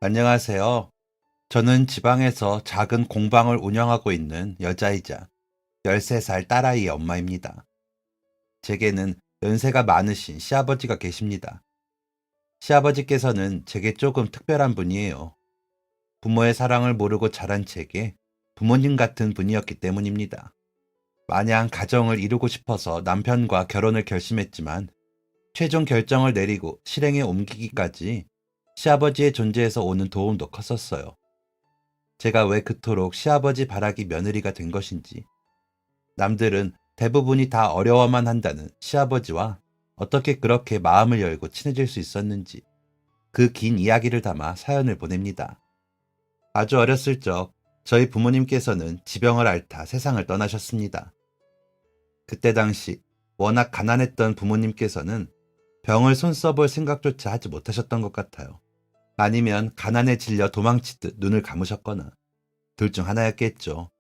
안녕하세요. 저는 지방에서 작은 공방을 운영하고 있는 여자이자 13살 딸아이의 엄마입니다. 제게는 연세가 많으신 시아버지가 계십니다. 시아버지께서는 제게 조금 특별한 분이에요. 부모의 사랑을 모르고 자란 제게 부모님 같은 분이었기 때문입니다. 마냥 가정을 이루고 싶어서 남편과 결혼을 결심했지만 최종 결정을 내리고 실행에 옮기기까지 시아버지의 존재에서 오는 도움도 컸었어요. 제가 왜 그토록 시아버지 바라기 며느리가 된 것인지, 남들은 대부분이 다 어려워만 한다는 시아버지와 어떻게 그렇게 마음을 열고 친해질 수 있었는지, 그 긴 이야기를 담아 사연을 보냅니다. 아주 어렸을 적 저희 부모님께서는 지병을 앓다 세상을 떠나셨습니다. 그때 당시 워낙 가난했던 부모님께서는 병을 손써볼 생각조차 하지 못하셨던 것 같아요. 아니면 가난에 질려 도망치듯 눈을 감으셨거나 둘 중 하나였겠죠.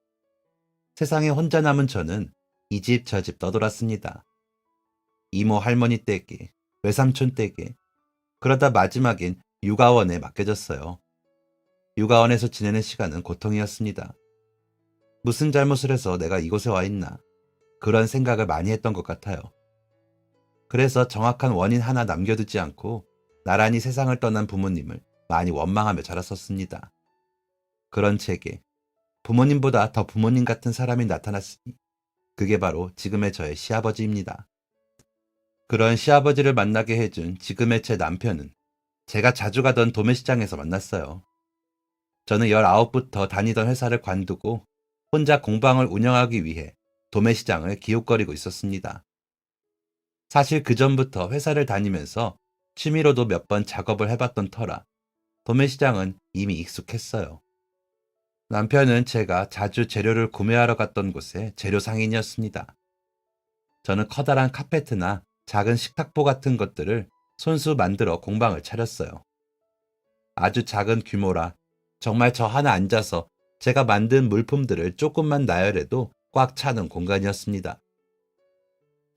세상에 혼자 남은 저는 이 집 저 집 떠돌았습니다. 이모 할머니 댁에, 외삼촌 댁에, 그러다 마지막엔 육아원에 맡겨졌어요. 육아원에서 지내는 시간은 고통이었습니다. 무슨 잘못을 해서 내가 이곳에 와 있나, 그런 생각을 많이 했던 것 같아요. 그래서 정확한 원인 하나 남겨두지 않고 나란히 세상을 떠난 부모님을 많이 원망하며 자랐었습니다. 그런 제게 부모님보다 더 부모님 같은 사람이 나타났으니 그게 바로 지금의 저의 시아버지입니다. 그런 시아버지를 만나게 해준 지금의 제 남편은 제가 자주 가던 도매시장에서 만났어요. 저는 19부터 다니던 회사를 관두고 혼자 공방을 운영하기 위해 도매시장을 기웃거리고 있었습니다. 사실 그 전부터 회사를 다니면서 취미로도 몇 번 작업을 해봤던 터라 도매시장은 이미 익숙했어요. 남편은 제가 자주 재료를 구매하러 갔던 곳의 재료 상인이었습니다. 저는 커다란 카페트나 작은 식탁보 같은 것들을 손수 만들어 공방을 차렸어요. 아주 작은 규모라 정말 저 하나 앉아서 제가 만든 물품들을 조금만 나열해도 꽉 차는 공간이었습니다.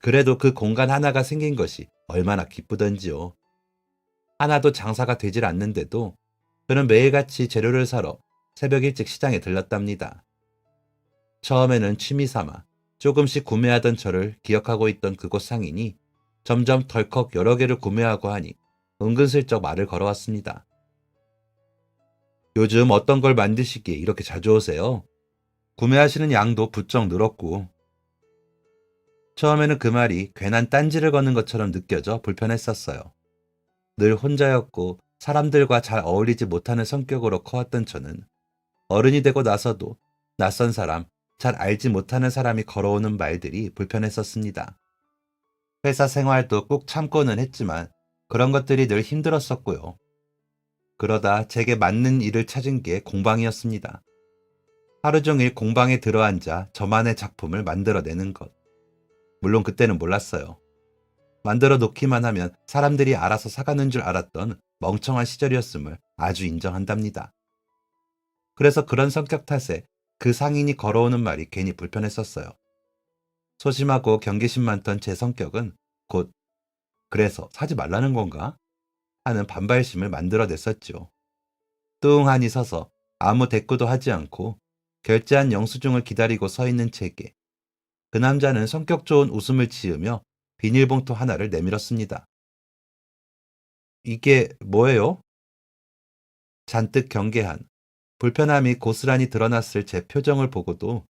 그래도 그 공간 하나가 생긴 것이 얼마나 기쁘던지요. 하나도 장사가 되질 않는데도 저는 매일같이 재료를 사러 새벽 일찍 시장에 들렀답니다. 처음에는 취미 삼아 조금씩 구매하던 저를 기억하고 있던 그곳 상인이 점점 덜컥 여러 개를 구매하고 하니 은근슬쩍 말을 걸어왔습니다. 요즘 어떤 걸 만드시기에 이렇게 자주 오세요? 구매하시는 양도 부쩍 늘었고. 처음에는 그 말이 괜한 딴지를 거는 것처럼 느껴져 불편했었어요. 늘 혼자였고 사람들과 잘 어울리지 못하는 성격으로 커왔던 저는 어른이 되고 나서도 낯선 사람, 잘 알지 못하는 사람이 걸어오는 말들이 불편했었습니다. 회사 생활도 꾹 참고는 했지만 그런 것들이 늘 힘들었었고요. 그러다 제게 맞는 일을 찾은 게 공방이었습니다. 하루 종일 공방에 들어앉아 저만의 작품을 만들어내는 것. 물론 그때는 몰랐어요. 만들어 놓기만 하면 사람들이 알아서 사가는 줄 알았던 멍청한 시절이었음을 아주 인정한답니다. 그래서 그런 성격 탓에 그 상인이 걸어오는 말이 괜히 불편했었어요. 소심하고 경계심 많던 제 성격은 곧 그래서 사지 말라는 건가? 하는 반발심을 만들어냈었죠. 뚱하니 서서 아무 대꾸도 하지 않고 결제한 영수증을 기다리고 서 있는 제게 그 남자는 성격 좋은 웃음을 지으며 비닐봉투 하나를 내밀었습니다. 이게 뭐예요? 잔뜩 경계한 불편함이 고스란히 드러났을 제 표정을 보고도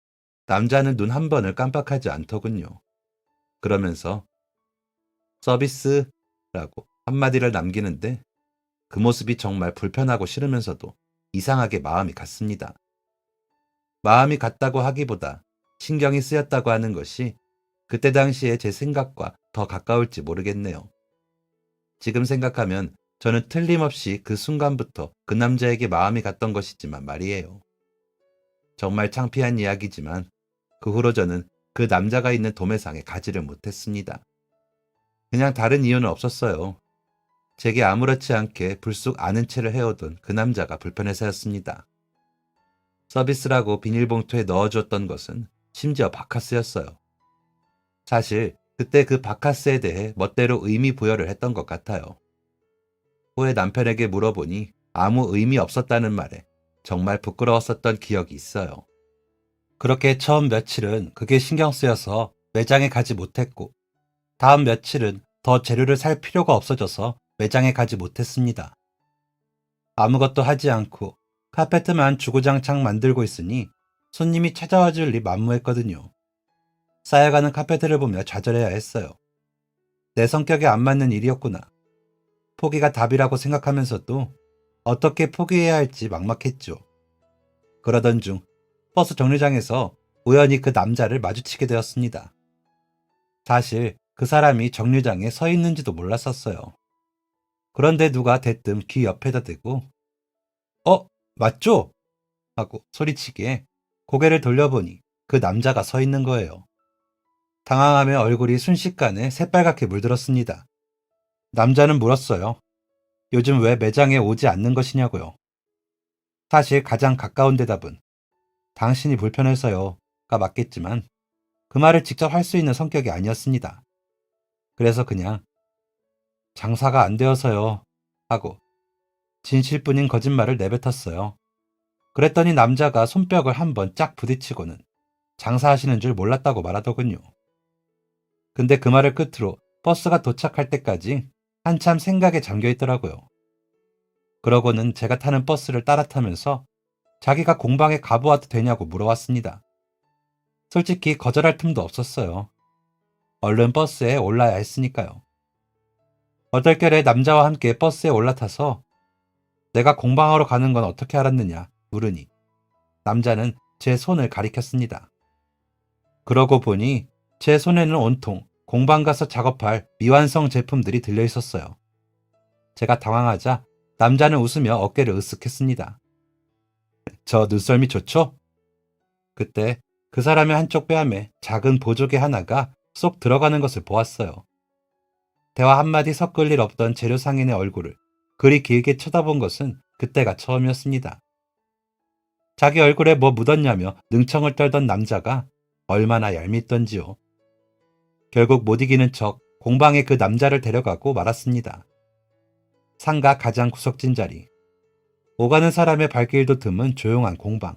남자는 눈 한 번을 깜빡하지 않더군요. 그러면서 서비스라고 한마디를 남기는데 그 모습이 정말 불편하고 싫으면서도 이상하게 마음이 갔습니다. 마음이 갔다고 하기보다 신경이 쓰였다고 하는 것이 그때 당시에 제 생각과 더 가까울지 모르겠네요. 지금 생각하면 저는 틀림없이 그 순간부터 그 남자에게 마음이 갔던 것이지만 말이에요. 정말 창피한 이야기지만 그 후로 저는 그 남자가 있는 도매상에 가지를 못했습니다. 그냥 다른 이유는 없었어요. 제게 아무렇지 않게 불쑥 아는 체를 해오던 그 남자가 불편해서였습니다. 서비스라고 비닐봉투에 넣어주었던 것은 심지어 바카스였어요. 사실 그때 그 바카스에 대해 멋대로 의미 부여를 했던 것 같아요. 후에 남편에게 물어보니 아무 의미 없었다는 말에 정말 부끄러웠었던 기억이 있어요. 그렇게 처음 며칠은 그게 신경 쓰여서 매장에 가지 못했고, 다음 며칠은 더 재료를 살 필요가 없어져서 매장에 가지 못했습니다. 아무것도 하지 않고 카페트만 주구장창 만들고 있으니 손님이 찾아와 줄 리 만무했거든요. 쌓여가는 카페트를 보며 좌절해야 했어요. 내 성격에 안 맞는 일이었구나. 포기가 답이라고 생각하면서도 어떻게 포기해야 할지 막막했죠. 그러던 중 버스 정류장에서 우연히 그 남자를 마주치게 되었습니다. 사실 그 사람이 정류장에 서 있는지도 몰랐었어요. 그런데 누가 대뜸 귀 옆에다 대고 "어, 맞죠?" 하고 소리치기에 고개를 돌려보니 그 남자가 서 있는 거예요. 당황하며 얼굴이 순식간에 새빨갛게 물들었습니다. 남자는 물었어요. 요즘 왜 매장에 오지 않는 것이냐고요. 사실 가장 가까운 대답은 당신이 불편해서요가 맞겠지만 그 말을 직접 할 수 있는 성격이 아니었습니다. 그래서 그냥 장사가 안 되어서요 하고 진실뿐인 거짓말을 내뱉었어요. 그랬더니 남자가 손뼉을 한번 짝 부딪히고는 장사하시는 줄 몰랐다고 말하더군요. 근데 그 말을 끝으로 버스가 도착할 때까지 한참 생각에 잠겨 있더라고요. 그러고는 제가 타는 버스를 따라 타면서 자기가 공방에 가보아도 되냐고 물어왔습니다. 솔직히 거절할 틈도 없었어요. 얼른 버스에 올라야 했으니까요. 얼떨결에 남자와 함께 버스에 올라타서 내가 공방하러 가는 건 어떻게 알았느냐 물으니 남자는 제 손을 가리켰습니다. 그러고 보니 제 손에는 온통 공방 가서 작업할 미완성 제품들이 들려 있었어요. 제가 당황하자 남자는 웃으며 어깨를 으쓱했습니다. 저 눈썰미 좋죠? 그때 그 사람의 한쪽 뺨에 작은 보조개 하나가 쏙 들어가는 것을 보았어요. 대화 한마디 섞을 일 없던 재료 상인의 얼굴을 그리 길게 쳐다본 것은 그때가 처음이었습니다. 자기 얼굴에 뭐 묻었냐며 능청을 떨던 남자가 얼마나 얄밉던지요. 결국 못 이기는 척 공방에 그 남자를 데려가고 말았습니다. 상가 가장 구석진 자리. 오가는 사람의 발길도 드문 조용한 공방.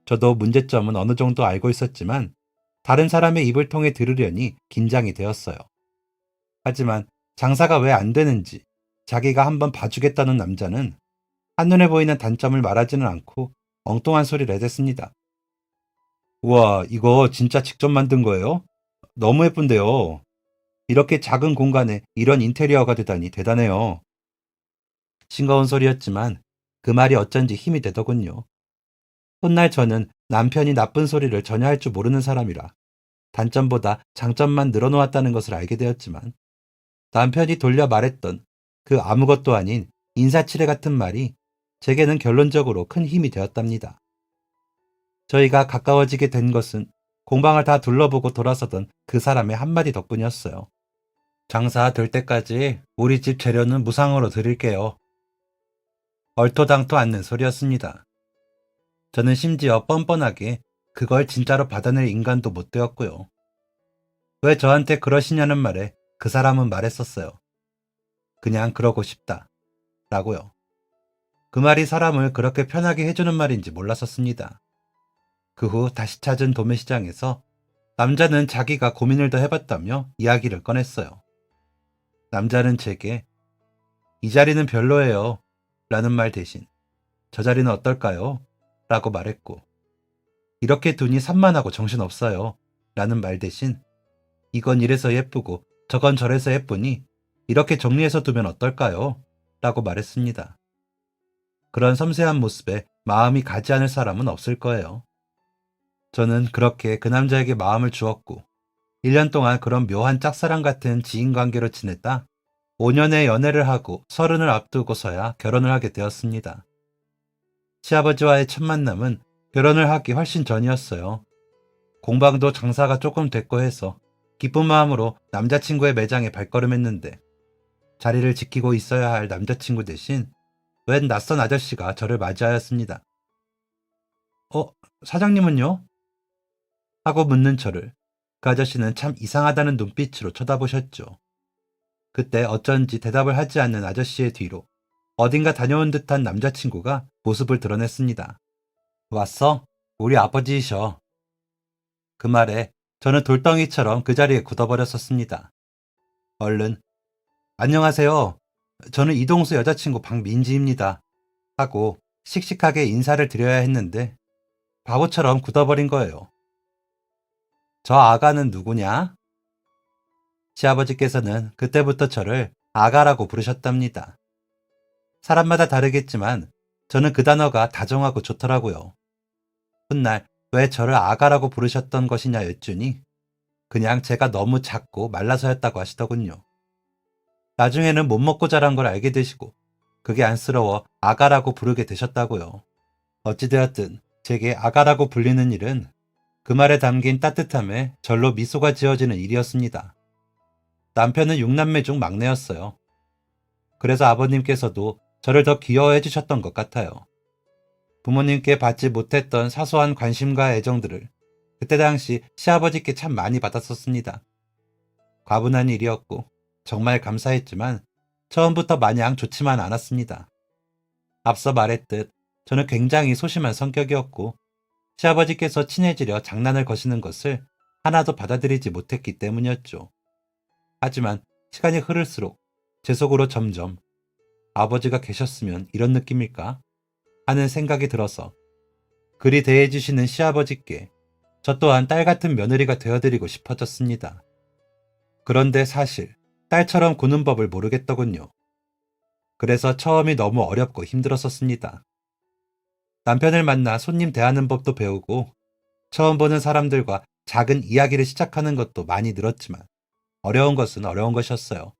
저도 문제점은 어느 정도 알고 있었지만 다른 사람의 입을 통해 들으려니 긴장이 되었어요. 하지만 장사가 왜 안 되는지 자기가 한번 봐주겠다는 남자는 한눈에 보이는 단점을 말하지는 않고 엉뚱한 소리를 해댔습니다. 우와, 이거 진짜 직접 만든 거예요? 너무 예쁜데요. 이렇게 작은 공간에 이런 인테리어가 되다니 대단해요. 싱거운 소리였지만 그 말이 어쩐지 힘이 되더군요. 훗날 저는 남편이 나쁜 소리를 전혀 할 줄 모르는 사람이라 단점보다 장점만 늘어놓았다는 것을 알게 되었지만 남편이 돌려 말했던 그 아무것도 아닌 인사치레 같은 말이 제게는 결론적으로 큰 힘이 되었답니다. 저희가 가까워지게 된 것은 공방을 다 둘러보고 돌아서던 그 사람의 한마디 덕분이었어요. 장사 될 때까지 우리 집 재료는 무상으로 드릴게요. 얼토당토 않는 소리였습니다. 저는 심지어 뻔뻔하게 그걸 진짜로 받아낼 인간도 못 되었고요. 왜 저한테 그러시냐는 말에 그 사람은 말했었어요. 그냥 그러고 싶다. 라고요. 그 말이 사람을 그렇게 편하게 해주는 말인지 몰랐었습니다. 그 후 다시 찾은 도매시장에서 남자는 자기가 고민을 더 해봤다며 이야기를 꺼냈어요. 남자는 제게 이 자리는 별로예요. 라는 말 대신 저 자리는 어떨까요? 라고 말했고 이렇게 두니 산만하고 정신없어요. 라는 말 대신 이건 이래서 예쁘고 저건 저래서 예쁘니 이렇게 정리해서 두면 어떨까요? 라고 말했습니다. 그런 섬세한 모습에 마음이 가지 않을 사람은 없을 거예요. 저는 그렇게 그 남자에게 마음을 주었고 1년 동안 그런 묘한 짝사랑 같은 지인관계로 지냈다 5년의 연애를 하고 30을 앞두고서야 결혼을 하게 되었습니다. 시아버지와의 첫 만남은 결혼을 하기 훨씬 전이었어요. 공방도 장사가 조금 됐고 해서 기쁜 마음으로 남자친구의 매장에 발걸음했는데 자리를 지키고 있어야 할 남자친구 대신 웬 낯선 아저씨가 저를 맞이하였습니다. 사장님은요? 하고 묻는 저를 그 아저씨는 참 이상하다는 눈빛으로 쳐다보셨죠. 그때 어쩐지 대답을 하지 않는 아저씨의 뒤로 어딘가 다녀온 듯한 남자친구가 모습을 드러냈습니다. 왔어? 우리 아버지이셔. 그 말에 저는 돌덩이처럼 그 자리에 굳어버렸었습니다. 얼른 안녕하세요. 저는 이동수 여자친구 박민지입니다. 하고 씩씩하게 인사를 드려야 했는데 바보처럼 굳어버린 거예요. 저 아가는 누구냐? 시아버지께서는 그때부터 저를 아가라고 부르셨답니다. 사람마다 다르겠지만 저는 그 단어가 다정하고 좋더라고요. 훗날 왜 저를 아가라고 부르셨던 것이냐 여쭈니 그냥 제가 너무 작고 말라서였다고 하시더군요. 나중에는 못 먹고 자란 걸 알게 되시고 그게 안쓰러워 아가라고 부르게 되셨다고요. 어찌되었든 제게 아가라고 불리는 일은 그 말에 담긴 따뜻함에 절로 미소가 지어지는 일이었습니다. 남편은 6남매 중 막내였어요. 그래서 아버님께서도 저를 더 귀여워해 주셨던 것 같아요. 부모님께 받지 못했던 사소한 관심과 애정들을 그때 당시 시아버지께 참 많이 받았었습니다. 과분한 일이었고 정말 감사했지만 처음부터 마냥 좋지만 않았습니다. 앞서 말했듯 저는 굉장히 소심한 성격이었고 시아버지께서 친해지려 장난을 거시는 것을 하나도 받아들이지 못했기 때문이었죠. 하지만 시간이 흐를수록 제 속으로 점점 아버지가 계셨으면 이런 느낌일까? 하는 생각이 들어서 그리 대해주시는 시아버지께 저 또한 딸 같은 며느리가 되어드리고 싶어졌습니다. 그런데 사실 딸처럼 구는 법을 모르겠더군요. 그래서 처음이 너무 어렵고 힘들었었습니다. 남편을 만나 손님 대하는 법도 배우고 처음 보는 사람들과 작은 이야기를 시작하는 것도 많이 늘었지만 어려운 것은 어려운 것이었어요.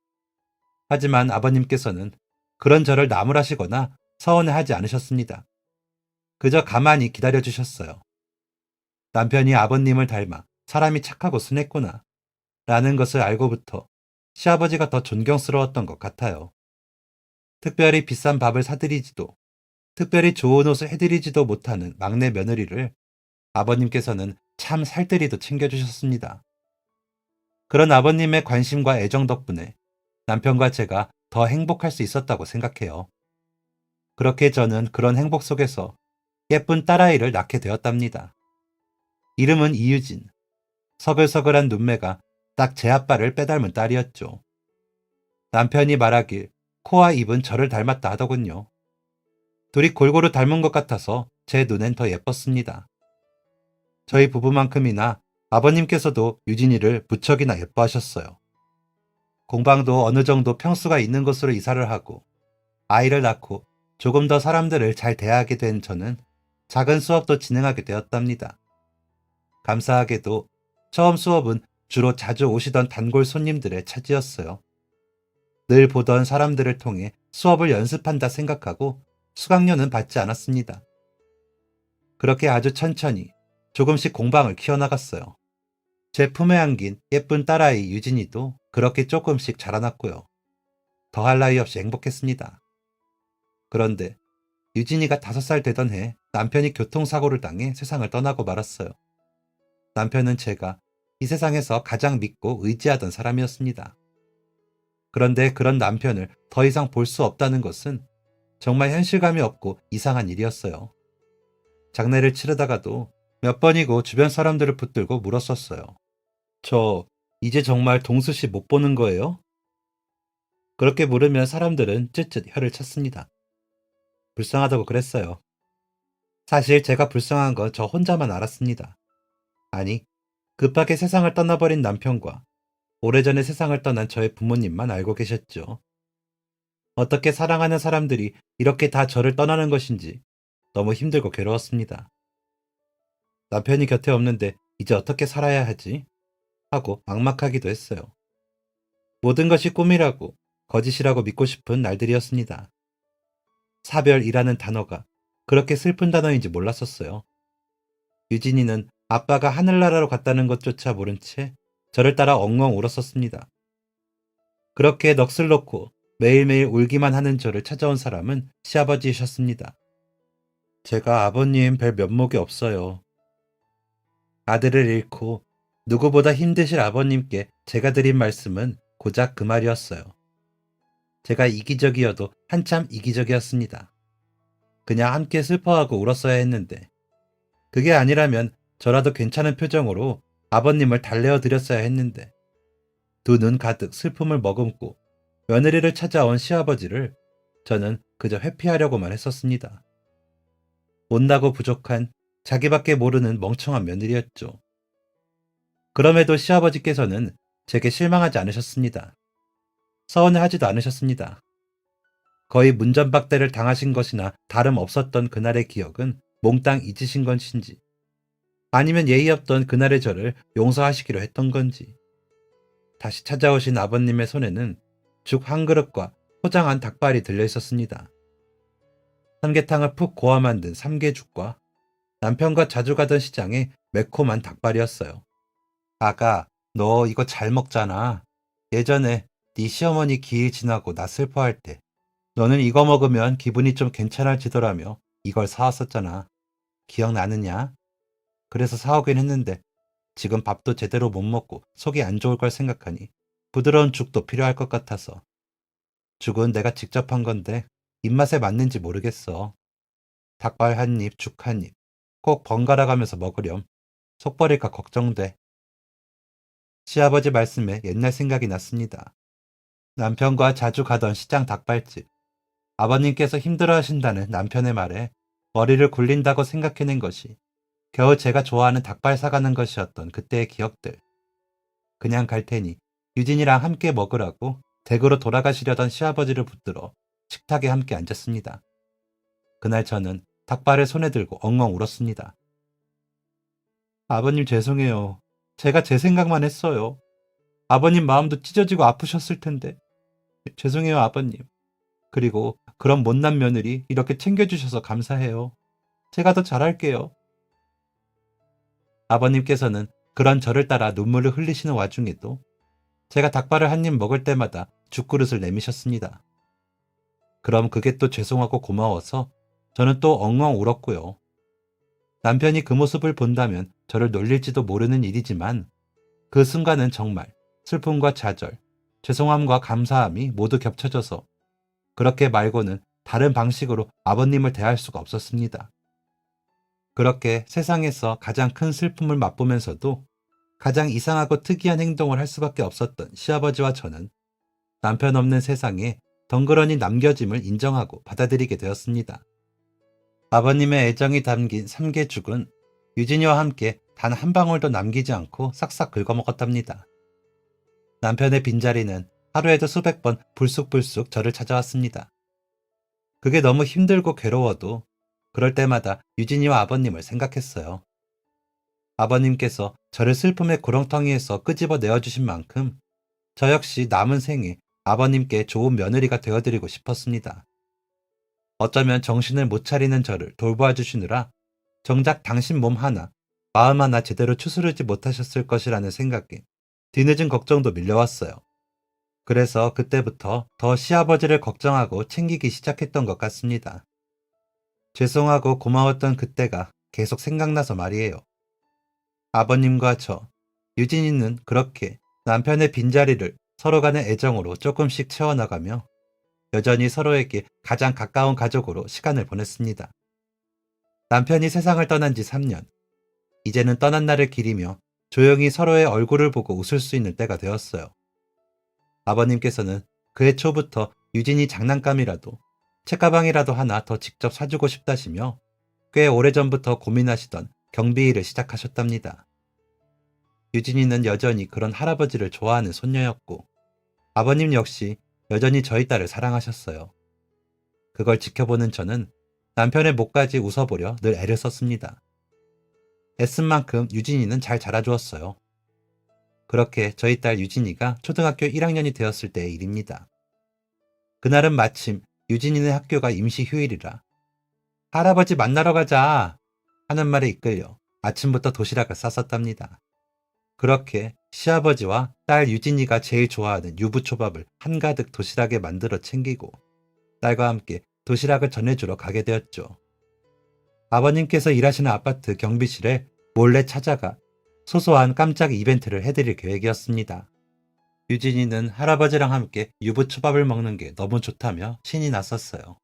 하지만 아버님께서는 그런 저를 나무라시거나 서운해하지 않으셨습니다. 그저 가만히 기다려주셨어요. 남편이 아버님을 닮아 사람이 착하고 순했구나 라는 것을 알고부터 시아버지가 더 존경스러웠던 것 같아요. 특별히 비싼 밥을 사드리지도 특별히 좋은 옷을 해드리지도 못하는 막내 며느리를 아버님께서는 참 살뜰히도 챙겨주셨습니다. 그런 아버님의 관심과 애정 덕분에 남편과 제가 더 행복할 수 있었다고 생각해요. 그렇게 저는 그런 행복 속에서 예쁜 딸아이를 낳게 되었답니다. 이름은 이유진. 서글서글한 눈매가 딱 제 아빠를 빼닮은 딸이었죠. 남편이 말하길 코와 입은 저를 닮았다 하더군요. 둘이 골고루 닮은 것 같아서 제 눈엔 더 예뻤습니다. 저희 부부만큼이나 아버님께서도 유진이를 무척이나 예뻐하셨어요. 공방도 어느 정도 평수가 있는 곳으로 이사를 하고 아이를 낳고 조금 더 사람들을 잘 대하게 된 저는 작은 수업도 진행하게 되었답니다. 감사하게도 처음 수업은 주로 자주 오시던 단골 손님들의 차지였어요. 늘 보던 사람들을 통해 수업을 연습한다 생각하고 수강료는 받지 않았습니다. 그렇게 아주 천천히 조금씩 공방을 키워나갔어요. 제 품에 안긴 예쁜 딸아이 유진이도 그렇게 조금씩 자라났고요. 더할 나위 없이 행복했습니다. 그런데 유진이가 5살 되던 해 남편이 교통사고를 당해 세상을 떠나고 말았어요. 남편은 제가 이 세상에서 가장 믿고 의지하던 사람이었습니다. 그런데 그런 남편을 더 이상 볼 수 없다는 것은 정말 현실감이 없고 이상한 일이었어요. 장례를 치르다가도 몇 번이고 주변 사람들을 붙들고 물었었어요. 저 이제 정말 동수 씨 못 보는 거예요? 그렇게 물으면 사람들은 쯧쯧 혀를 찼습니다. 불쌍하다고 그랬어요. 사실 제가 불쌍한 건 저 혼자만 알았습니다. 아니, 급하게 세상을 떠나버린 남편과 오래전에 세상을 떠난 저의 부모님만 알고 계셨죠. 어떻게 사랑하는 사람들이 이렇게 다 저를 떠나는 것인지 너무 힘들고 괴로웠습니다. 남편이 곁에 없는데 이제 어떻게 살아야 하지? 하고 막막하기도 했어요. 모든 것이 꿈이라고 거짓이라고 믿고 싶은 날들이었습니다. 사별이라는 단어가 그렇게 슬픈 단어인지 몰랐었어요. 유진이는 아빠가 하늘나라로 갔다는 것조차 모른 채 저를 따라 엉엉 울었었습니다. 그렇게 넋을 놓고 매일매일 울기만 하는 저를 찾아온 사람은 시아버지이셨습니다. 제가 아버님 뵐 면목이 없어요. 아들을 잃고 누구보다 힘드실 아버님께 제가 드린 말씀은 고작 그 말이었어요. 제가 이기적이어도 한참 이기적이었습니다. 그냥 함께 슬퍼하고 울었어야 했는데 그게 아니라면 저라도 괜찮은 표정으로 아버님을 달래어 드렸어야 했는데 두 눈 가득 슬픔을 머금고 며느리를 찾아온 시아버지를 저는 그저 회피하려고만 했었습니다. 못나고 부족한 자기밖에 모르는 멍청한 며느리였죠. 그럼에도 시아버지께서는 제게 실망하지 않으셨습니다. 서운해하지도 않으셨습니다. 거의 문전박대를 당하신 것이나 다름없었던 그날의 기억은 몽땅 잊으신 것인지 아니면 예의 없던 그날의 저를 용서하시기로 했던 건지 다시 찾아오신 아버님의 손에는 죽 한 그릇과 포장한 닭발이 들려 있었습니다. 삼계탕을 푹 고아 만든 삼계죽과 남편과 자주 가던 시장에 매콤한 닭발이었어요. 아가, 너 이거 잘 먹잖아. 예전에 네 시어머니 기일 지나고 나 슬퍼할 때 너는 이거 먹으면 기분이 좀 괜찮아지더라며 이걸 사왔었잖아. 기억나느냐? 그래서 사오긴 했는데 지금 밥도 제대로 못 먹고 속이 안 좋을 걸 생각하니 부드러운 죽도 필요할 것 같아서. 죽은 내가 직접 한 건데 입맛에 맞는지 모르겠어. 닭발 한 입, 죽 한 입. 꼭 번갈아 가면서 먹으렴. 속 버릴까 걱정돼. 시아버지 말씀에 옛날 생각이 났습니다. 남편과 자주 가던 시장 닭발집. 아버님께서 힘들어 하신다는 남편의 말에 머리를 굴린다고 생각해낸 것이 겨우 제가 좋아하는 닭발 사가는 것이었던 그때의 기억들. 그냥 갈 테니 유진이랑 함께 먹으라고 댁으로 돌아가시려던 시아버지를 붙들어 식탁에 함께 앉았습니다. 그날 저는 닭발을 손에 들고 엉엉 울었습니다. 아버님 죄송해요. 제가 제 생각만 했어요. 아버님 마음도 찢어지고 아프셨을 텐데. 죄송해요, 아버님. 그리고 그런 못난 며느리 이렇게 챙겨주셔서 감사해요. 제가 더 잘할게요. 아버님께서는 그런 저를 따라 눈물을 흘리시는 와중에도 제가 닭발을 한 입 먹을 때마다 죽그릇을 내미셨습니다. 그럼 그게 또 죄송하고 고마워서 저는 또 엉엉 울었고요. 남편이 그 모습을 본다면 저를 놀릴지도 모르는 일이지만 그 순간은 정말 슬픔과 좌절, 죄송함과 감사함이 모두 겹쳐져서 그렇게 말고는 다른 방식으로 아버님을 대할 수가 없었습니다. 그렇게 세상에서 가장 큰 슬픔을 맛보면서도 가장 이상하고 특이한 행동을 할 수밖에 없었던 시아버지와 저는 남편 없는 세상에 덩그러니 남겨짐을 인정하고 받아들이게 되었습니다. 아버님의 애정이 담긴 삼계죽은 유진이와 함께 단 한 방울도 남기지 않고 싹싹 긁어먹었답니다. 남편의 빈자리는 하루에도 수백 번 불쑥불쑥 저를 찾아왔습니다. 그게 너무 힘들고 괴로워도 그럴 때마다 유진이와 아버님을 생각했어요. 아버님께서 저를 슬픔의 구렁텅이에서 끄집어 내어주신 만큼 저 역시 남은 생에 아버님께 좋은 며느리가 되어드리고 싶었습니다. 어쩌면 정신을 못 차리는 저를 돌보아 주시느라 정작 당신 몸 하나, 마음 하나 제대로 추스르지 못하셨을 것이라는 생각에 뒤늦은 걱정도 밀려왔어요. 그래서 그때부터 더 시아버지를 걱정하고 챙기기 시작했던 것 같습니다. 죄송하고 고마웠던 그때가 계속 생각나서 말이에요. 아버님과 저, 유진이는 그렇게 남편의 빈자리를 서로 간의 애정으로 조금씩 채워나가며 여전히 서로에게 가장 가까운 가족으로 시간을 보냈습니다. 남편이 세상을 떠난 지 3년, 이제는 떠난 날을 기리며 조용히 서로의 얼굴을 보고 웃을 수 있는 때가 되었어요. 아버님께서는 그해 초부터 유진이 장난감이라도 책가방이라도 하나 더 직접 사주고 싶다시며 꽤 오래전부터 고민하시던 경비일을 시작하셨답니다. 유진이는 여전히 그런 할아버지를 좋아하는 손녀였고 아버님 역시 여전히 저희 딸을 사랑하셨어요. 그걸 지켜보는 저는 남편의 목까지 웃어보려 늘 애를 썼습니다. 애쓴 만큼 유진이는 잘 자라주었어요. 그렇게 저희 딸 유진이가 초등학교 1학년이 되었을 때의 일입니다. 그날은 마침 유진이네 학교가 임시 휴일이라 할아버지 만나러 가자 하는 말에 이끌려 아침부터 도시락을 쌌었답니다. 그렇게 시아버지와 딸 유진이가 제일 좋아하는 유부초밥을 한가득 도시락에 만들어 챙기고 딸과 함께 도시락을 전해주러 가게 되었죠. 아버님께서 일하시는 아파트 경비실에 몰래 찾아가 소소한 깜짝 이벤트를 해드릴 계획이었습니다. 유진이는 할아버지랑 함께 유부초밥을 먹는 게 너무 좋다며 신이 났었어요.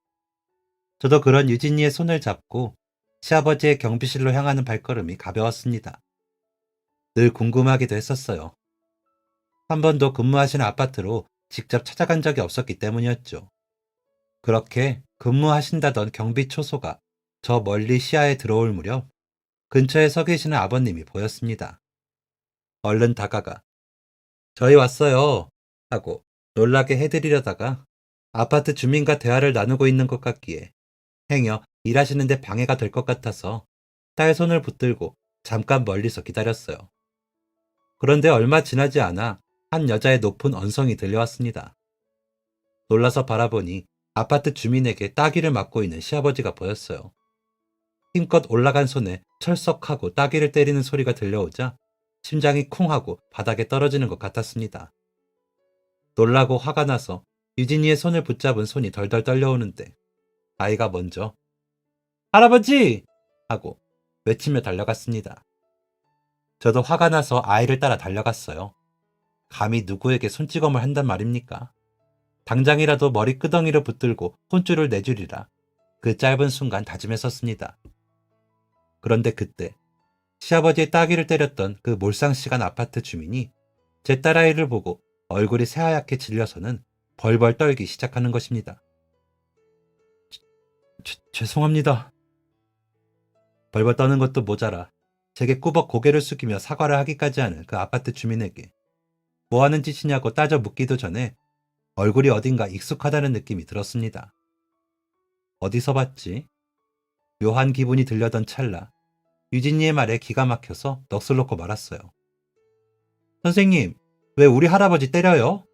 저도 그런 유진이의 손을 잡고 시아버지의 경비실로 향하는 발걸음이 가벼웠습니다. 늘 궁금하기도 했었어요. 한 번도 근무하시는 아파트로 직접 찾아간 적이 없었기 때문이었죠. 그렇게 근무하신다던 경비 초소가 저 멀리 시야에 들어올 무렵 근처에 서 계시는 아버님이 보였습니다. 얼른 다가가 저희 왔어요 하고 놀라게 해드리려다가 아파트 주민과 대화를 나누고 있는 것 같기에 행여 일하시는데 방해가 될 것 같아서 딸 손을 붙들고 잠깐 멀리서 기다렸어요. 그런데 얼마 지나지 않아 한 여자의 높은 언성이 들려왔습니다. 놀라서 바라보니 아파트 주민에게 따귀를 맞고 있는 시아버지가 보였어요. 힘껏 올라간 손에 철썩하고 따귀를 때리는 소리가 들려오자 심장이 쿵 하고 바닥에 떨어지는 것 같았습니다. 놀라고 화가 나서 유진이의 손을 붙잡은 손이 덜덜 떨려오는데 아이가 먼저 할아버지! 하고 외치며 달려갔습니다. 저도 화가 나서 아이를 따라 달려갔어요. 감히 누구에게 손찌검을 한단 말입니까? 당장이라도 머리 끄덩이를 붙들고 혼쭐을 내주리라 그 짧은 순간 다짐했었습니다. 그런데 그때 시아버지의 따귀를 때렸던 그 몰상시간 아파트 주민이 제 딸아이를 보고 얼굴이 새하얗게 질려서는 벌벌 떨기 시작하는 것입니다. 죄송합니다. 벌벌 떠는 것도 모자라 제게 꾸벅 고개를 숙이며 사과를 하기까지 하는 그 아파트 주민에게 뭐 하는 짓이냐고 따져 묻기도 전에 얼굴이 어딘가 익숙하다는 느낌이 들었습니다. 어디서 봤지? 묘한 기분이 들려던 찰나 유진이의 말에 기가 막혀서 넋을 놓고 말았어요. 선생님, 왜 우리 할아버지 때려요?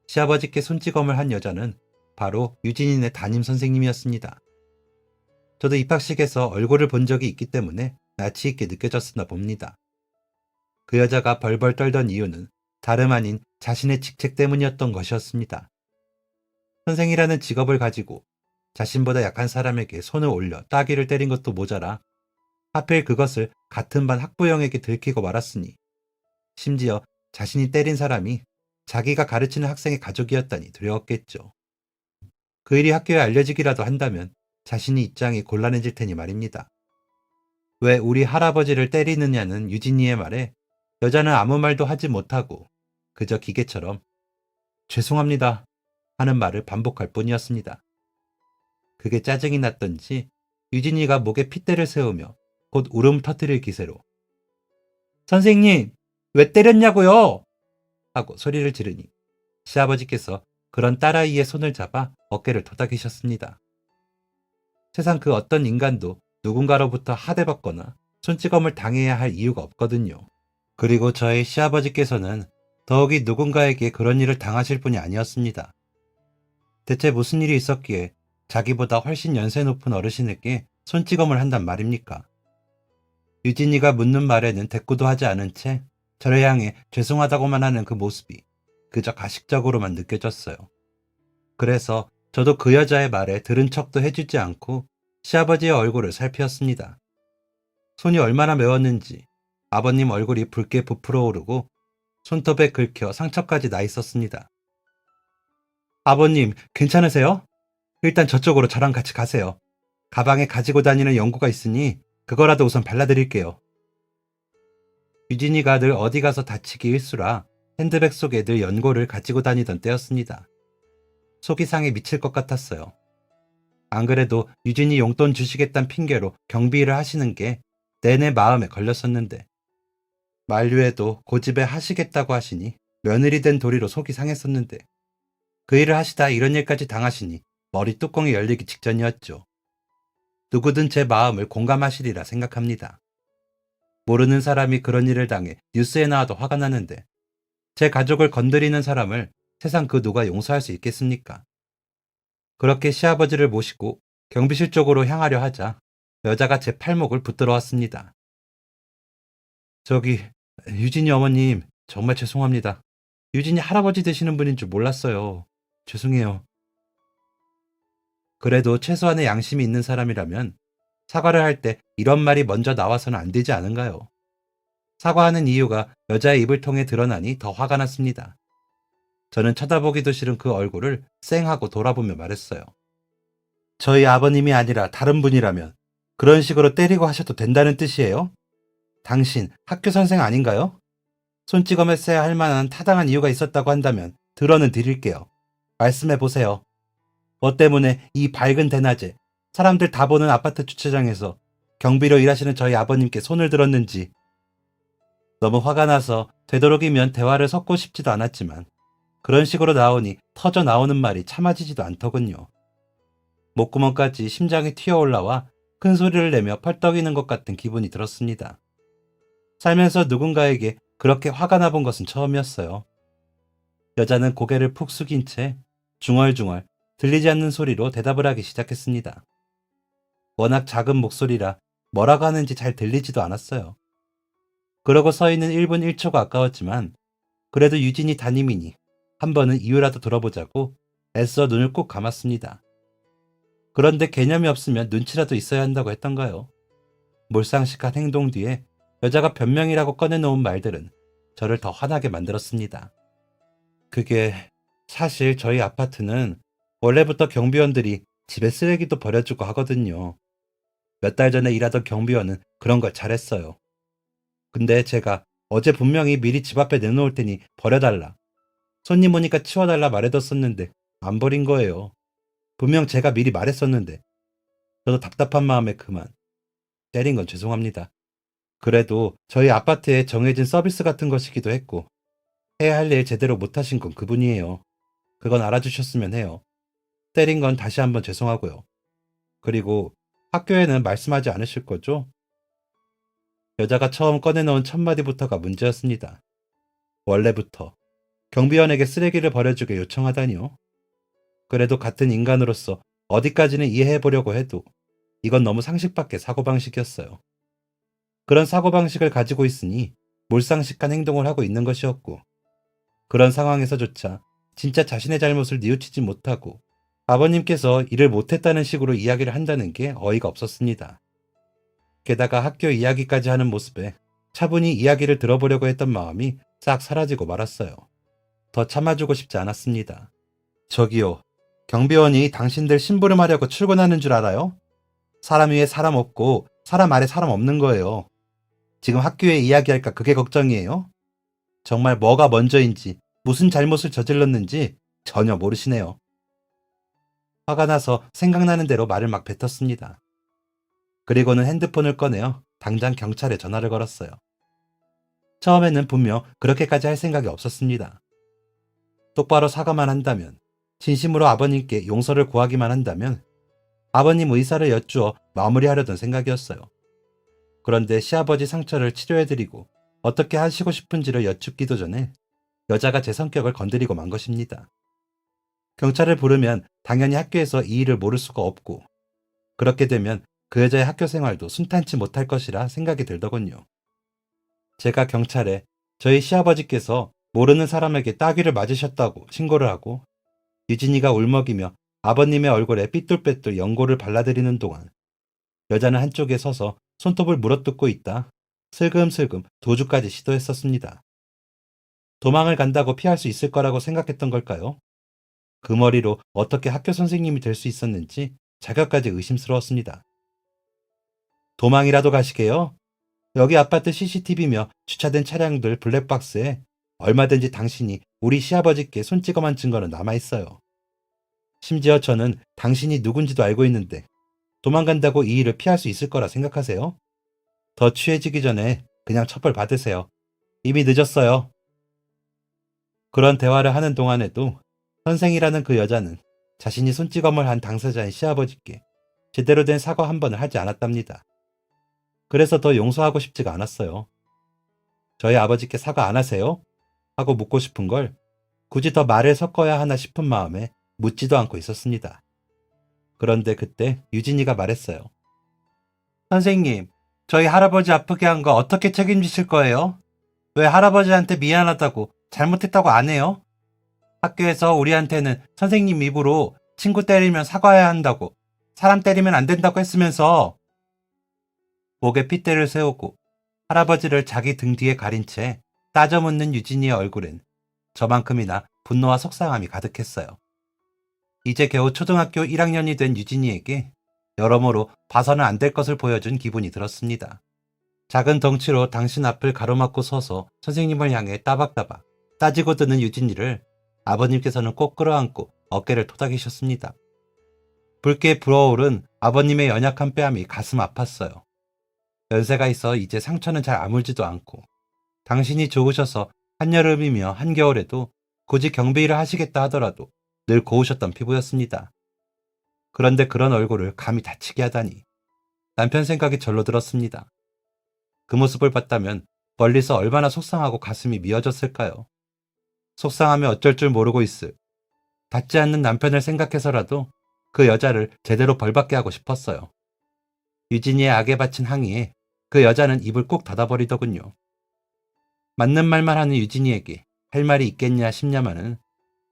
시아버지께 손찌검을 한 여자는 바로 유진이네 담임 선생님이었습니다. 저도 입학식에서 얼굴을 본 적이 있기 때문에 낯이 있게 느껴졌으나 봅니다. 그 여자가 벌벌 떨던 이유는 다름 아닌 자신의 직책 때문이었던 것이었습니다. 선생이라는 직업을 가지고 자신보다 약한 사람에게 손을 올려 따귀를 때린 것도 모자라 하필 그것을 같은 반 학부형에게 들키고 말았으니 심지어 자신이 때린 사람이 자기가 가르치는 학생의 가족이었다니 두려웠겠죠. 그 일이 학교에 알려지기라도 한다면 자신이 입장이 곤란해질 테니 말입니다. 왜 우리 할아버지를 때리느냐는 유진이의 말에 여자는 아무 말도 하지 못하고 그저 기계처럼 죄송합니다 하는 말을 반복할 뿐이었습니다. 그게 짜증이 났던지 유진이가 목에 핏대를 세우며 곧 울음 터뜨릴 기세로 선생님, 왜 때렸냐고요? 하고 소리를 지르니 시아버지께서 그런 딸아이의 손을 잡아 어깨를 토닥이셨습니다. 세상 그 어떤 인간도 누군가로부터 하대받거나 손찌검을 당해야 할 이유가 없거든요. 그리고 저희 시아버지께서는 더욱이 누군가에게 그런 일을 당하실 분이 아니었습니다. 대체 무슨 일이 있었기에 자기보다 훨씬 연세 높은 어르신에게 손찌검을 한단 말입니까? 유진이가 묻는 말에는 대꾸도 하지 않은 채 저를 향해 죄송하다고만 하는 그 모습이 그저 가식적으로만 느껴졌어요. 그래서 저도 그 여자의 말에 들은 척도 해주지 않고 시아버지의 얼굴을 살피었습니다. 손이 얼마나 매웠는지 아버님 얼굴이 붉게 부풀어 오르고 손톱에 긁혀 상처까지 나 있었습니다. 아버님, 괜찮으세요? 일단 저쪽으로 저랑 같이 가세요. 가방에 가지고 다니는 연고가 있으니 그거라도 우선 발라드릴게요. 유진이가 늘 어디 가서 다치기 일수라 핸드백 속에 늘 연고를 가지고 다니던 때였습니다. 속이 상해 미칠 것 같았어요. 안 그래도 유진이 용돈 주시겠다는 핑계로 경비를 하시는 게 내내 마음에 걸렸었는데 만류에도 고집에 하시겠다고 하시니 며느리 된 도리로 속이 상했었는데 그 일을 하시다 이런 일까지 당하시니 머리 뚜껑이 열리기 직전이었죠. 누구든 제 마음을 공감하시리라 생각합니다. 모르는 사람이 그런 일을 당해 뉴스에 나와도 화가 나는데 제 가족을 건드리는 사람을 세상 그 누가 용서할 수 있겠습니까? 그렇게 시아버지를 모시고 경비실 쪽으로 향하려 하자 여자가 제 팔목을 붙들어 왔습니다. 저기 유진이 어머님 정말 죄송합니다. 유진이 할아버지 되시는 분인 줄 몰랐어요. 죄송해요. 그래도 최소한의 양심이 있는 사람이라면 사과를 할 때 이런 말이 먼저 나와서는 안 되지 않은가요? 사과하는 이유가 여자의 입을 통해 드러나니 더 화가 났습니다. 저는 쳐다보기도 싫은 그 얼굴을 쌩 하고 돌아보며 말했어요. 저희 아버님이 아니라 다른 분이라면 그런 식으로 때리고 하셔도 된다는 뜻이에요? 당신 학교 선생 아닌가요? 손찌검했어야 할 만한 타당한 이유가 있었다고 한다면 들어는 드릴게요. 말씀해 보세요. 뭐 때문에 이 밝은 대낮에 사람들 다 보는 아파트 주차장에서 경비로 일하시는 저희 아버님께 손을 들었는지. 너무 화가 나서 되도록이면 대화를 섞고 싶지도 않았지만 그런 식으로 나오니 터져 나오는 말이 참아지지도 않더군요. 목구멍까지 심장이 튀어올라와 큰 소리를 내며 펄떡이는 것 같은 기분이 들었습니다. 살면서 누군가에게 그렇게 화가 나본 것은 처음이었어요. 여자는 고개를 푹 숙인 채 중얼중얼 들리지 않는 소리로 대답을 하기 시작했습니다. 워낙 작은 목소리라 뭐라고 하는지 잘 들리지도 않았어요. 그러고 서 있는 1분 1초가 아까웠지만 그래도 유진이 담임이니 한 번은 이유라도 들어보자고 애써 눈을 꼭 감았습니다. 그런데 개념이 없으면 눈치라도 있어야 한다고 했던가요? 몰상식한 행동 뒤에 여자가 변명이라고 꺼내놓은 말들은 저를 더 화나게 만들었습니다. 그게 사실 저희 아파트는 원래부터 경비원들이 집에 쓰레기도 버려주고 하거든요. 몇 달 전에 일하던 경비원은 그런 걸 잘했어요. 근데 제가 어제 분명히 미리 집 앞에 내놓을 테니 버려달라. 손님 오니까 치워달라 말해뒀었는데 안 버린 거예요. 분명 제가 미리 말했었는데. 저도 답답한 마음에 그만. 때린 건 죄송합니다. 그래도 저희 아파트에 정해진 서비스 같은 것이기도 했고 해야 할 일 제대로 못하신 건 그분이에요. 그건 알아주셨으면 해요. 때린 건 다시 한번 죄송하고요. 그리고 학교에는 말씀하지 않으실 거죠? 여자가 처음 꺼내놓은 첫 마디부터가 문제였습니다. 원래부터 경비원에게 쓰레기를 버려주게 요청하다니요. 그래도 같은 인간으로서 어디까지는 이해해보려고 해도 이건 너무 상식 밖의 사고방식이었어요. 그런 사고방식을 가지고 있으니 몰상식한 행동을 하고 있는 것이었고 그런 상황에서조차 진짜 자신의 잘못을 뉘우치지 못하고 아버님께서 일을 못했다는 식으로 이야기를 한다는 게 어이가 없었습니다. 게다가 학교 이야기까지 하는 모습에 차분히 이야기를 들어보려고 했던 마음이 싹 사라지고 말았어요. 더 참아주고 싶지 않았습니다. 저기요, 경비원이 당신들 심부름하려고 출근하는 줄 알아요? 사람 위에 사람 없고 사람 아래 사람 없는 거예요. 지금 학교에 이야기할까 그게 걱정이에요? 정말 뭐가 먼저인지 무슨 잘못을 저질렀는지 전혀 모르시네요. 화가 나서 생각나는 대로 말을 막 뱉었습니다. 그리고는 핸드폰을 꺼내어 당장 경찰에 전화를 걸었어요. 처음에는 분명 그렇게까지 할 생각이 없었습니다. 똑바로 사과만 한다면, 진심으로 아버님께 용서를 구하기만 한다면 아버님 의사를 여쭈어 마무리하려던 생각이었어요. 그런데 시아버지 상처를 치료해드리고 어떻게 하시고 싶은지를 여쭙기도 전에 여자가 제 성격을 건드리고 만 것입니다. 경찰을 부르면 당연히 학교에서 이 일을 모를 수가 없고 그렇게 되면 그 여자의 학교 생활도 순탄치 못할 것이라 생각이 들더군요. 제가 경찰에 저희 시아버지께서 모르는 사람에게 따귀를 맞으셨다고 신고를 하고 유진이가 울먹이며 아버님의 얼굴에 삐뚤빼뚤 연고를 발라드리는 동안 여자는 한쪽에 서서 손톱을 물어뜯고 있다 슬금슬금 도주까지 시도했었습니다. 도망을 간다고 피할 수 있을 거라고 생각했던 걸까요? 그 머리로 어떻게 학교 선생님이 될 수 있었는지 자격까지 의심스러웠습니다. 도망이라도 가시게요? 여기 아파트 CCTV며 주차된 차량들 블랙박스에 얼마든지 당신이 우리 시아버지께 손찌검한 증거는 남아있어요. 심지어 저는 당신이 누군지도 알고 있는데 도망간다고 이 일을 피할 수 있을 거라 생각하세요? 더 취해지기 전에 그냥 처벌 받으세요. 이미 늦었어요. 그런 대화를 하는 동안에도 선생이라는 그 여자는 자신이 손찌검을 한 당사자인 시아버지께 제대로 된 사과 한 번을 하지 않았답니다. 그래서 더 용서하고 싶지가 않았어요. 저희 아버지께 사과 안 하세요? 하고 묻고 싶은 걸 굳이 더 말을 섞어야 하나 싶은 마음에 묻지도 않고 있었습니다. 그런데 그때 유진이가 말했어요. 선생님, 저희 할아버지 아프게 한 거 어떻게 책임지실 거예요? 왜 할아버지한테 미안하다고 잘못했다고 안 해요? 학교에서 우리한테는 선생님 입으로 친구 때리면 사과해야 한다고, 사람 때리면 안 된다고 했으면서 목에 핏대를 세우고 할아버지를 자기 등 뒤에 가린 채 따져 묻는 유진이의 얼굴엔 저만큼이나 분노와 속상함이 가득했어요. 이제 겨우 초등학교 1학년이 된 유진이에게 여러모로 봐서는 안 될 것을 보여준 기분이 들었습니다. 작은 덩치로 당신 앞을 가로막고 서서 선생님을 향해 따박따박 따지고 드는 유진이를 아버님께서는 꼭 끌어안고 어깨를 토닥이셨습니다. 붉게 불어오른 아버님의 연약한 뺨이 가슴 아팠어요. 연세가 있어 이제 상처는 잘 아물지도 않고 당신이 좋으셔서 한여름이며 한겨울에도 굳이 경비일을 하시겠다 하더라도 늘 고우셨던 피부였습니다. 그런데 그런 얼굴을 감히 다치게 하다니 남편 생각이 절로 들었습니다. 그 모습을 봤다면 멀리서 얼마나 속상하고 가슴이 미어졌을까요? 속상하며 어쩔 줄 모르고 있을 닿지 않는 남편을 생각해서라도 그 여자를 제대로 벌받게 하고 싶었어요. 유진이의 악에 바친 항의에 그 여자는 입을 꾹 닫아버리더군요. 맞는 말만 하는 유진이에게 할 말이 있겠냐 싶냐마는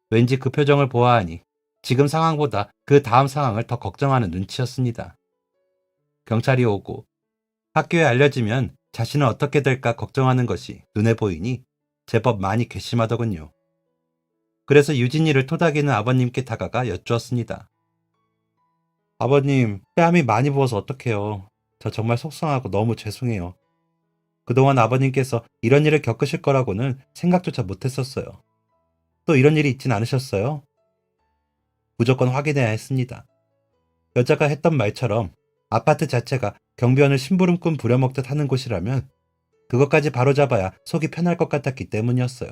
왠지 그 표정을 보아하니 지금 상황보다 그 다음 상황을 더 걱정하는 눈치였습니다. 경찰이 오고 학교에 알려지면 자신은 어떻게 될까 걱정하는 것이 눈에 보이니 제법 많이 괘씸하더군요. 그래서 유진이를 토닥이는 아버님께 다가가 여쭈었습니다. 아버님, 뺨이 많이 부어서 어떡해요. 저 정말 속상하고 너무 죄송해요. 그동안 아버님께서 이런 일을 겪으실 거라고는 생각조차 못했었어요. 또 이런 일이 있진 않으셨어요? 무조건 확인해야 했습니다. 여자가 했던 말처럼 아파트 자체가 경비원을 심부름꾼 부려먹듯 하는 곳이라면 그것까지 바로잡아야 속이 편할 것 같았기 때문이었어요.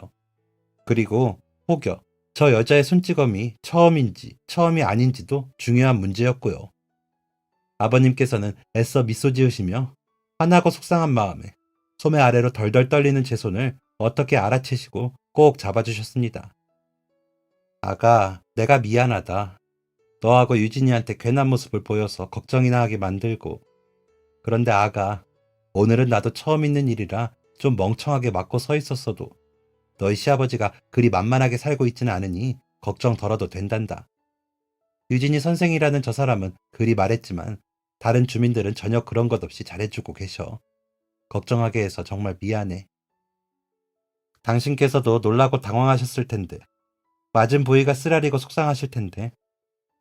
그리고 혹여 저 여자의 손찌검이 처음인지 처음이 아닌지도 중요한 문제였고요. 아버님께서는 애써 미소 지으시며 화나고 속상한 마음에 소매 아래로 덜덜 떨리는 제 손을 어떻게 알아채시고 꼭 잡아주셨습니다. 아가, 내가 미안하다. 너하고 유진이한테 괜한 모습을 보여서 걱정이나 하게 만들고. 그런데 아가, 오늘은 나도 처음 있는 일이라 좀 멍청하게 맞고 서 있었어도 너희 시아버지가 그리 만만하게 살고 있지는 않으니 걱정 덜어도 된단다. 유진이 선생이라는 저 사람은 그리 말했지만 다른 주민들은 전혀 그런 것 없이 잘해주고 계셔. 걱정하게 해서 정말 미안해. 당신께서도 놀라고 당황하셨을 텐데 맞은 부위가 쓰라리고 속상하실 텐데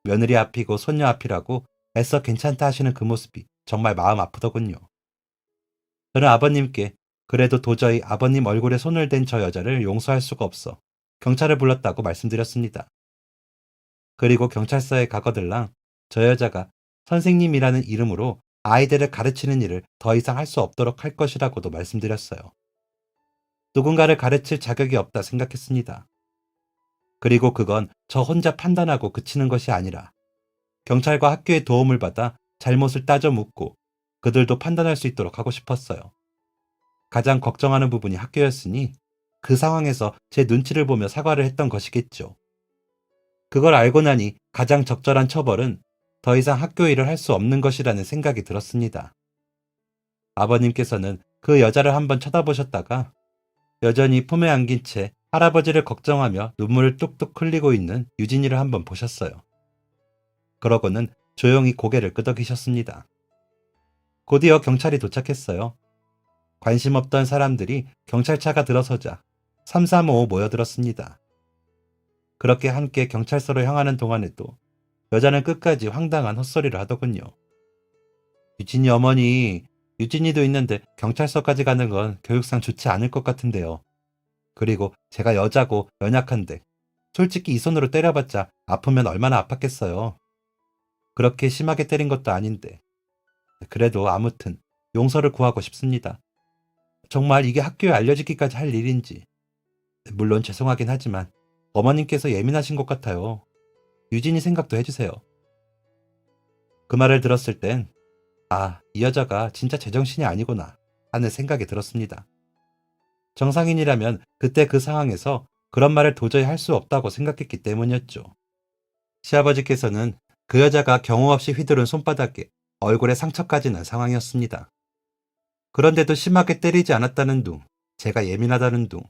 며느리 앞이고 손녀 앞이라고 애써 괜찮다 하시는 그 모습이 정말 마음 아프더군요. 저는 아버님께 그래도 도저히 아버님 얼굴에 손을 댄 저 여자를 용서할 수가 없어 경찰을 불렀다고 말씀드렸습니다. 그리고 경찰서에 가거들랑 저 여자가 선생님이라는 이름으로 아이들을 가르치는 일을 더 이상 할 수 없도록 할 것이라고도 말씀드렸어요. 누군가를 가르칠 자격이 없다 생각했습니다. 그리고 그건 저 혼자 판단하고 그치는 것이 아니라 경찰과 학교의 도움을 받아 잘못을 따져 묻고 그들도 판단할 수 있도록 하고 싶었어요. 가장 걱정하는 부분이 학교였으니 그 상황에서 제 눈치를 보며 사과를 했던 것이겠죠. 그걸 알고 나니 가장 적절한 처벌은 더 이상 학교 일을 할 수 없는 것이라는 생각이 들었습니다. 아버님께서는 그 여자를 한번 쳐다보셨다가 여전히 품에 안긴 채 할아버지를 걱정하며 눈물을 뚝뚝 흘리고 있는 유진이를 한번 보셨어요. 그러고는 조용히 고개를 끄덕이셨습니다. 곧이어 경찰이 도착했어요. 관심 없던 사람들이 경찰차가 들어서자 335 모여들었습니다. 그렇게 함께 경찰서로 향하는 동안에도 여자는 끝까지 황당한 헛소리를 하더군요. 유진이 어머니, 유진이도 있는데 경찰서까지 가는 건 교육상 좋지 않을 것 같은데요. 그리고 제가 여자고 연약한데 솔직히 이 손으로 때려봤자 아프면 얼마나 아팠겠어요. 그렇게 심하게 때린 것도 아닌데. 그래도 아무튼 용서를 구하고 싶습니다. 정말 이게 학교에 알려지기까지 할 일인지. 물론 죄송하긴 하지만 어머님께서 예민하신 것 같아요. 유진이 생각도 해주세요. 그 말을 들었을 땐 이 여자가 진짜 제정신이 아니구나 하는 생각이 들었습니다. 정상인이라면 그때 그 상황에서 그런 말을 도저히 할 수 없다고 생각했기 때문이었죠. 시아버지께서는 그 여자가 경우 없이 휘두른 손바닥에 얼굴에 상처까지 난 상황이었습니다. 그런데도 심하게 때리지 않았다는 둥, 제가 예민하다는 둥,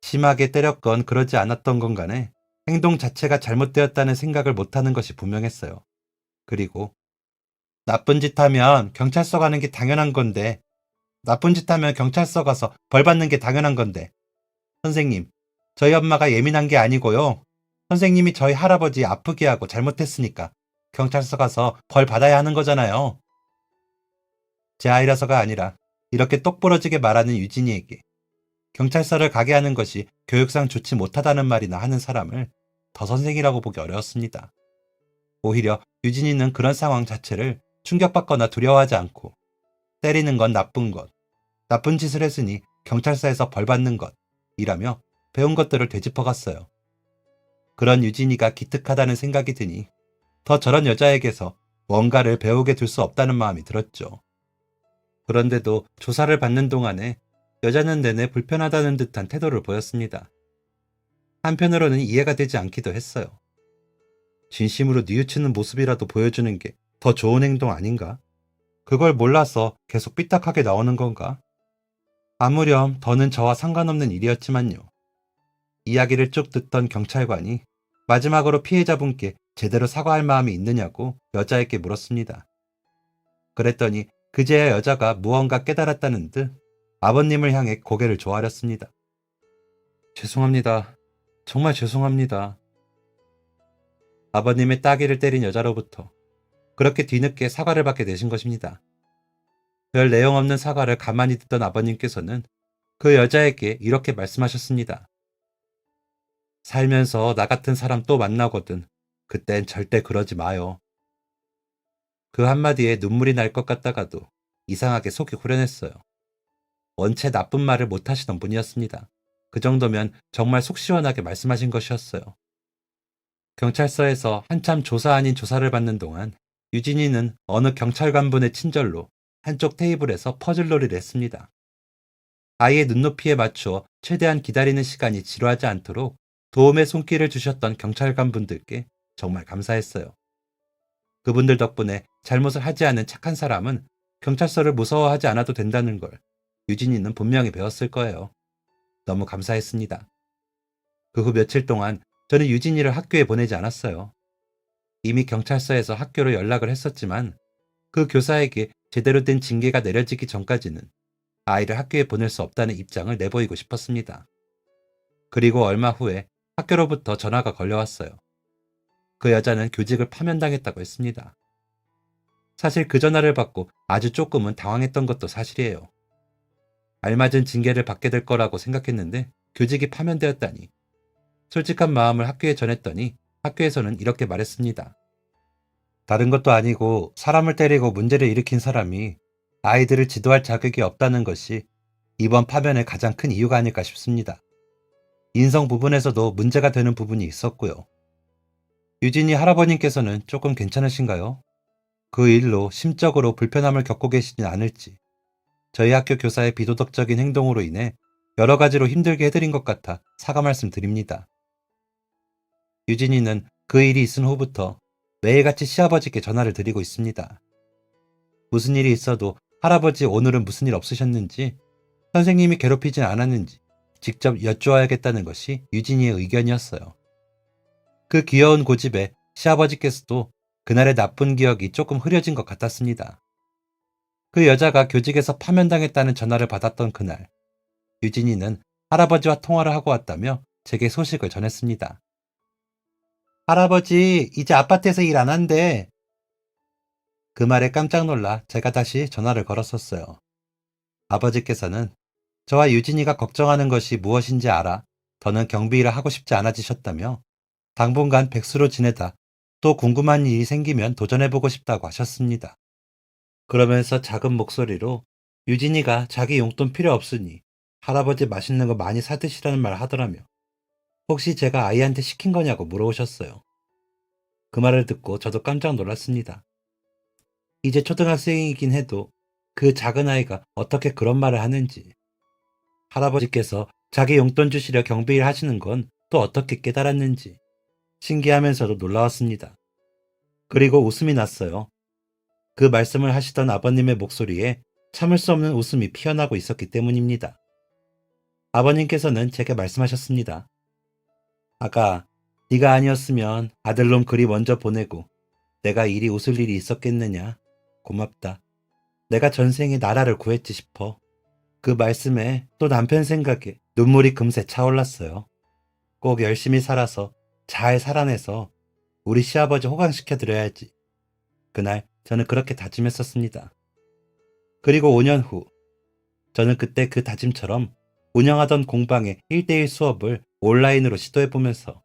심하게 때렸건 그러지 않았던 건 간에 행동 자체가 잘못되었다는 생각을 못하는 것이 분명했어요. 그리고 나쁜 짓 하면 경찰서 가는 게 당연한 건데 나쁜 짓 하면 경찰서 가서 벌 받는 게 당연한 건데. 선생님, 저희 엄마가 예민한 게 아니고요. 선생님이 저희 할아버지 아프게 하고 잘못했으니까 경찰서 가서 벌 받아야 하는 거잖아요. 제 아이라서가 아니라 이렇게 똑부러지게 말하는 유진이에게 경찰서를 가게 하는 것이 교육상 좋지 못하다는 말이나 하는 사람을 더 선생이라고 보기 어려웠습니다. 오히려 유진이는 그런 상황 자체를 충격받거나 두려워하지 않고 때리는 건 나쁜 것, 나쁜 짓을 했으니 경찰서에서 벌 받는 것이라며 배운 것들을 되짚어갔어요. 그런 유진이가 기특하다는 생각이 드니 더 저런 여자에게서 뭔가를 배우게 둘 수 없다는 마음이 들었죠. 그런데도 조사를 받는 동안에 여자는 내내 불편하다는 듯한 태도를 보였습니다. 한편으로는 이해가 되지 않기도 했어요. 진심으로 뉘우치는 모습이라도 보여주는 게 더 좋은 행동 아닌가? 그걸 몰라서 계속 삐딱하게 나오는 건가? 아무렴 더는 저와 상관없는 일이었지만요. 이야기를 쭉 듣던 경찰관이 마지막으로 피해자분께 제대로 사과할 마음이 있느냐고 여자에게 물었습니다. 그랬더니 그제야 여자가 무언가 깨달았다는 듯 아버님을 향해 고개를 조아렸습니다. 죄송합니다. 정말 죄송합니다. 아버님의 따귀를 때린 여자로부터 그렇게 뒤늦게 사과를 받게 되신 것입니다. 별 내용 없는 사과를 가만히 듣던 아버님께서는 그 여자에게 이렇게 말씀하셨습니다. 살면서 나 같은 사람 또 만나거든. 그땐 절대 그러지 마요. 그 한마디에 눈물이 날 것 같다가도 이상하게 속이 후련했어요. 원체 나쁜 말을 못 하시던 분이었습니다. 그 정도면 정말 속 시원하게 말씀하신 것이었어요. 경찰서에서 한참 조사 아닌 조사를 받는 동안 유진이는 어느 경찰관분의 친절로 한쪽 테이블에서 퍼즐놀이를 했습니다. 아이의 눈높이에 맞추어 최대한 기다리는 시간이 지루하지 않도록 도움의 손길을 주셨던 경찰관분들께 정말 감사했어요. 그분들 덕분에 잘못을 하지 않은 착한 사람은 경찰서를 무서워하지 않아도 된다는 걸 유진이는 분명히 배웠을 거예요. 너무 감사했습니다. 그 후 며칠 동안 저는 유진이를 학교에 보내지 않았어요. 이미 경찰서에서 학교로 연락을 했었지만 그 교사에게 제대로 된 징계가 내려지기 전까지는 아이를 학교에 보낼 수 없다는 입장을 내보이고 싶었습니다. 그리고 얼마 후에 학교로부터 전화가 걸려왔어요. 그 여자는 교직을 파면당했다고 했습니다. 사실 그 전화를 받고 아주 조금은 당황했던 것도 사실이에요. 알맞은 징계를 받게 될 거라고 생각했는데 교직이 파면되었다니. 솔직한 마음을 학교에 전했더니 학교에서는 이렇게 말했습니다. 다른 것도 아니고 사람을 때리고 문제를 일으킨 사람이 아이들을 지도할 자격이 없다는 것이 이번 파면의 가장 큰 이유가 아닐까 싶습니다. 인성 부분에서도 문제가 되는 부분이 있었고요. 유진이 할아버님께서는 조금 괜찮으신가요? 그 일로 심적으로 불편함을 겪고 계시진 않을지, 저희 학교 교사의 비도덕적인 행동으로 인해 여러 가지로 힘들게 해드린 것 같아 사과 말씀드립니다. 유진이는 그 일이 있은 후부터 매일같이 시아버지께 전화를 드리고 있습니다. 무슨 일이 있어도 할아버지 오늘은 무슨 일 없으셨는지, 선생님이 괴롭히진 않았는지 직접 여쭈어야겠다는 것이 유진이의 의견이었어요. 그 귀여운 고집에 시아버지께서도 그날의 나쁜 기억이 조금 흐려진 것 같았습니다. 그 여자가 교직에서 파면당했다는 전화를 받았던 그날, 유진이는 할아버지와 통화를 하고 왔다며 제게 소식을 전했습니다. 할아버지, 이제 아파트에서 일 안 한대. 그 말에 깜짝 놀라 제가 다시 전화를 걸었었어요. 아버지께서는 저와 유진이가 걱정하는 것이 무엇인지 알아 더는 경비 일을 하고 싶지 않아지셨다며 당분간 백수로 지내다 또 궁금한 일이 생기면 도전해보고 싶다고 하셨습니다. 그러면서 작은 목소리로 유진이가 자기 용돈 필요 없으니 할아버지 맛있는 거 많이 사드시라는 말 하더라며 혹시 제가 아이한테 시킨 거냐고 물어오셨어요. 그 말을 듣고 저도 깜짝 놀랐습니다. 이제 초등학생이긴 해도 그 작은 아이가 어떻게 그런 말을 하는지, 할아버지께서 자기 용돈 주시려 경비일 하시는 건 또 어떻게 깨달았는지 신기하면서도 놀라웠습니다. 그리고 웃음이 났어요. 그 말씀을 하시던 아버님의 목소리에 참을 수 없는 웃음이 피어나고 있었기 때문입니다. 아버님께서는 제게 말씀하셨습니다. 아가, 네가 아니었으면 아들놈 그리 먼저 보내고 내가 이리 웃을 일이 있었겠느냐. 고맙다. 내가 전생에 나라를 구했지 싶어. 그 말씀에 또 남편 생각에 눈물이 금세 차올랐어요. 꼭 열심히 살아서 잘 살아내서 우리 시아버지 호강시켜드려야지. 그날 저는 그렇게 다짐했었습니다. 그리고 5년 후, 저는 그때 그 다짐처럼 운영하던 공방의 1대1 수업을 온라인으로 시도해보면서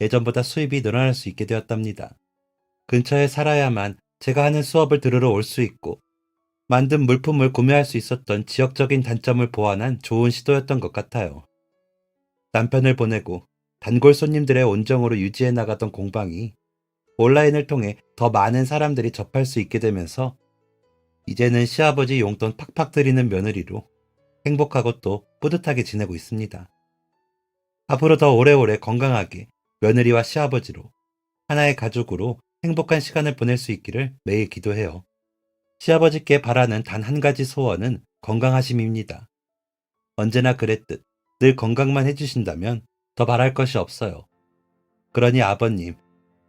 예전보다 수입이 늘어날 수 있게 되었답니다. 근처에 살아야만 제가 하는 수업을 들으러 올 수 있고 만든 물품을 구매할 수 있었던 지역적인 단점을 보완한 좋은 시도였던 것 같아요. 남편을 보내고 단골 손님들의 온정으로 유지해 나가던 공방이 온라인을 통해 더 많은 사람들이 접할 수 있게 되면서 이제는 시아버지 용돈 팍팍 드리는 며느리로 행복하고 또 뿌듯하게 지내고 있습니다. 앞으로 더 오래오래 건강하게 며느리와 시아버지로 하나의 가족으로 행복한 시간을 보낼 수 있기를 매일 기도해요. 시아버지께 바라는 단 한 가지 소원은 건강하심입니다. 언제나 그랬듯 늘 건강만 해주신다면 더 바랄 것이 없어요. 그러니 아버님,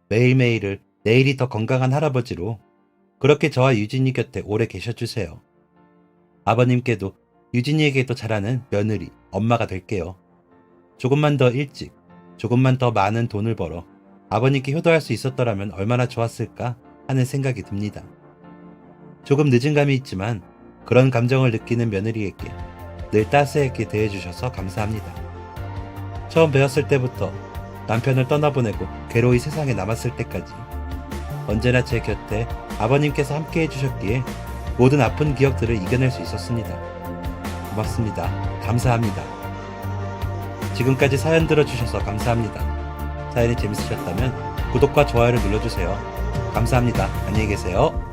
매일매일을 내일이 더 건강한 할아버지로 그렇게 저와 유진이 곁에 오래 계셔주세요. 아버님께도 유진이에게도 잘하는 며느리, 엄마가 될게요. 조금만 더 일찍, 조금만 더 많은 돈을 벌어 아버님께 효도할 수 있었더라면 얼마나 좋았을까 하는 생각이 듭니다. 조금 늦은 감이 있지만 그런 감정을 느끼는 며느리에게 늘 따스하게 대해주셔서 감사합니다. 처음 배웠을 때부터 남편을 떠나보내고 괴로이 세상에 남았을 때까지 언제나 제 곁에 아버님께서 함께 해주셨기에 모든 아픈 기억들을 이겨낼 수 있었습니다. 고맙습니다. 감사합니다. 지금까지 사연 들어주셔서 감사합니다. 사연이 재밌으셨다면 구독과 좋아요를 눌러주세요. 감사합니다. 안녕히 계세요.